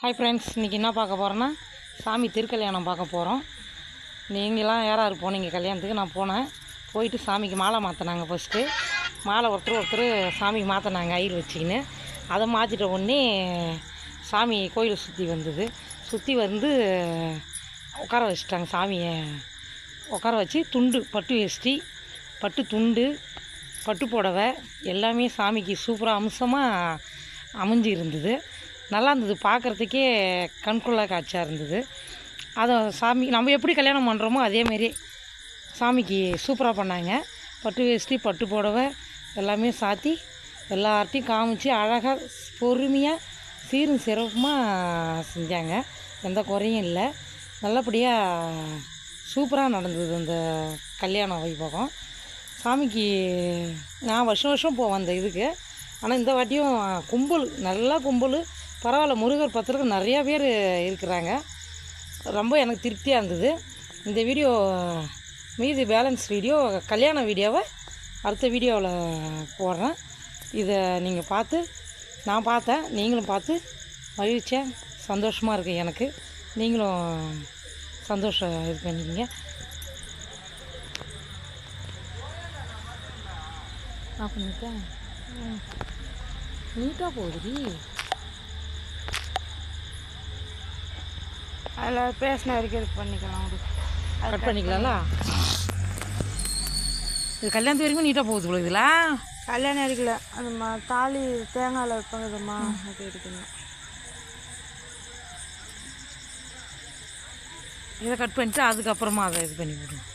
Hi friends, இன்றைக்கி என்ன பார்க்க போகிறோன்னா சாமி திருக்கல்யாணம் பார்க்க போகிறோம். நீங்களாம் யாராரு போனீங்க கல்யாணத்துக்கு? நான் போனேன். போயிட்டு சாமிக்கு மாலை மாற்றினாங்க. ஃபஸ்ட்டு மாலை ஒருத்தர் சாமிக்கு மாற்றினாங்க ஐயர் வச்சிக்கின்னு. அதை மாற்றிட்ட உடனே சாமி கோயிலை சுற்றி வந்து உட்கார வச்சுட்டாங்க. சாமியை உட்கார வச்சு துண்டு பட்டு வேஷ்டி, பட்டு துண்டு, பட்டு புடவை எல்லாமே சாமிக்கு சூப்பராக அம்சமாக அமைஞ்சு இருந்தது. நல்லா இருந்தது, பார்க்குறதுக்கே கண்கொள்ளா காட்சியாக இருந்தது. அதை சாமி நம்ம எப்படி கல்யாணம் பண்ணுறோமோ அதேமாரி சாமிக்கு சூப்பராக பண்ணாங்க. பட்டு வேஷ்டி, பட்டு புடவை எல்லாமே சாத்தி எல்லார்ட்டையும் காமிச்சு அழகாக பொறுமையாக சீரும் சிறப்புமாக செஞ்சாங்க. எந்த குறையும் இல்லை. நல்லபடியாக சூப்பராக நடந்தது அந்த கல்யாண வைபோகம். சாமிக்கு நான் வருஷம் போவேன் அந்த இதுக்கு. ஆனால் இந்த வாட்டியும் கும்பல், நல்லா கும்பல், பரவாயில்ல. முருகர் பக்தர்கள் நிறையா பேர் இருக்கிறாங்க. ரொம்ப எனக்கு திருப்தியாக இருந்தது. இந்த வீடியோ மீதி பேலன்ஸ் வீடியோ, கல்யாண வீடியோவை அடுத்த வீடியோவில் போடுறேன். இதை நீங்கள் பார்த்து, நான் பார்த்தேன், நீங்களும் பார்த்து மகிழ்ச்சியாக சந்தோஷமாக இருக்குது. எனக்கு நீங்களும் சந்தோஷம் இது பண்ணிக்கிங்க. அப்படின்ட்டேன் நீட்டாக போகுதுடி. அதில் பேசின வரைக்கும் இது பண்ணிக்கலாம். கட் பண்ணிக்கலாம்ல? இது கல்யாணத்து வரைக்கும் நீட்டாக போகுது போல. இதில் கல்யாணம் அடிக்கல, அந்த தாலி தேங்காயில் வைப்பாங்கம்மா, அது எடுக்கணும். இதை கட் பண்ணிட்டு அதுக்கப்புறமா அதை இது பண்ணி விடுவோம்.